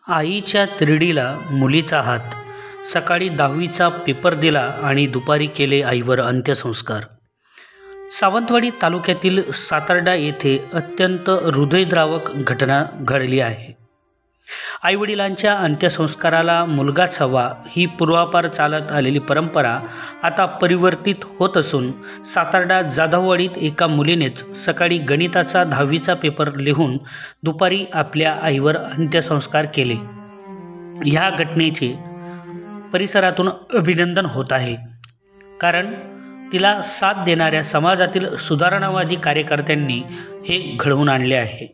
आईच्या तिरडीला मुलीचा हात. सकाळी 10वीचा पेपर दिला आणि दुपारी केले आईवर अंत्यसंस्कार. सावंतवाडी तालुक्यातील सातार्डा येथे अत्यंत हृदयद्रावक घटना घडली आहे. आईवडिलांच्या अंत्यसंस्काराला मुलगाच हवा ही पूर्वापार चालत आलेली परंपरा आता परिवर्तित होत असून सातार्डा जाधववाडीत एका मुलीनेच सकाळी गणिताचा 10वीचा पेपर लिहून दुपारी आपल्या आईवर अंत्यसंस्कार केले. ह्या घटनेचे परिसरातून अभिनंदन होत आहे, कारण तिला साथ देणाऱ्या समाजातील सुधारणावादी कार्यकर्त्यांनी हे घडवून आणले आहे.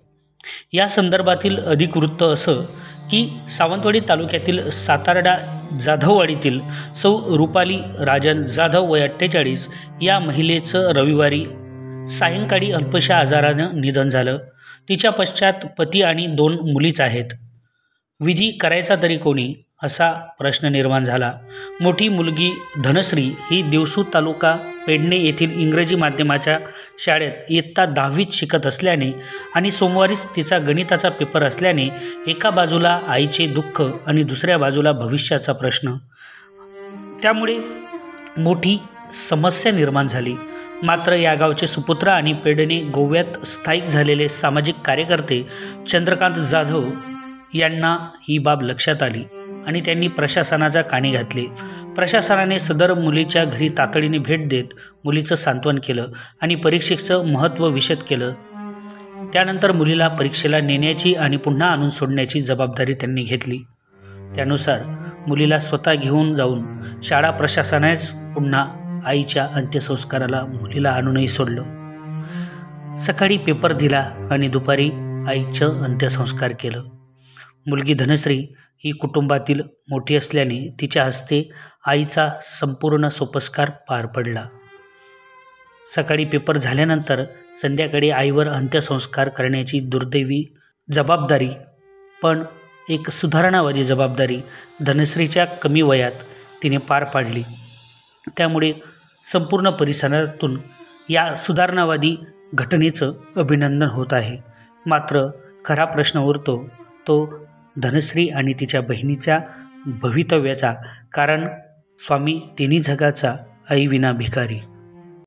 या संदर्भातील अधिक वृत्त असं की सावंतवाडी तालुक्यातील सातार्डा जाधववाडीतील सौ रुपाली राजन जाधव वय 48 या महिलेचं रविवारी सायंकाळी अल्पशा आजारानं निधन झालं. तिच्या पश्चात पती आणि 2 मुलीच आहेत. विधी करायचा तरी कोणी असा प्रश्न निर्माण झाला. मोठी मुलगी धनश्री ही देवसू तालुका पेडणे येथील इंग्रजी माध्यमाच्या शाळेत इयत्ता 10वीत शिकत असल्याने आणि सोमवारीच तिचा गणिताचा पेपर असल्याने एका बाजूला आईचे दुःख आणि दुसऱ्या बाजूला भविष्याचा प्रश्न, त्यामुळे मोठी समस्या निर्माण झाली. मात्र या गावचे सुपुत्र आणि पेडणे गोव्यात स्थायिक झालेले सामाजिक कार्यकर्ते चंद्रकांत जाधव यांना ही बाब लक्षात आली आणि त्यांनी प्रशासनाच्या कानी घातले. प्रशासनाने सदर मुलीच्या घरी तातडीने भेट देत मुलीचं सांत्वन केलं आणि परीक्षेचं महत्त्व विशद केलं. त्यानंतर मुलीला परीक्षेला नेण्याची आणि पुन्हा आणून सोडण्याची जबाबदारी त्यांनी घेतली. त्यानुसार मुलीला स्वतः घेऊन जाऊन शाळा प्रशासनानेच पुन्हा आईच्या अंत्यसंस्काराला मुलीला आणूनही सोडलं. सकाळी पेपर दिला आणि दुपारी आईचं अंत्यसंस्कार केलं. मुलगी धनश्री ही कुटुंबातील मोठी असल्याने तिच्या हस्ते आईचा संपूर्ण सोपस्कार पार पडला. सकाळी पेपर झाल्यानंतर संध्याकाळी आईवर अंत्यसंस्कार करण्याची दुर्दैवी जबाबदारी, पण एक सुधारणावादी जबाबदारी धनश्रीच्या कमी वयात तिने पार पाडली. त्यामुळे संपूर्ण परिसरातून या सुधारणावादी घटनेचं अभिनंदन होत आहे. मात्र खरा प्रश्न उरतो तो धनश्री आणि तिच्या बहिणीच्या भवितव्याचा, कारण स्वामी तिन्ही जगाचा आई विना भिकारी.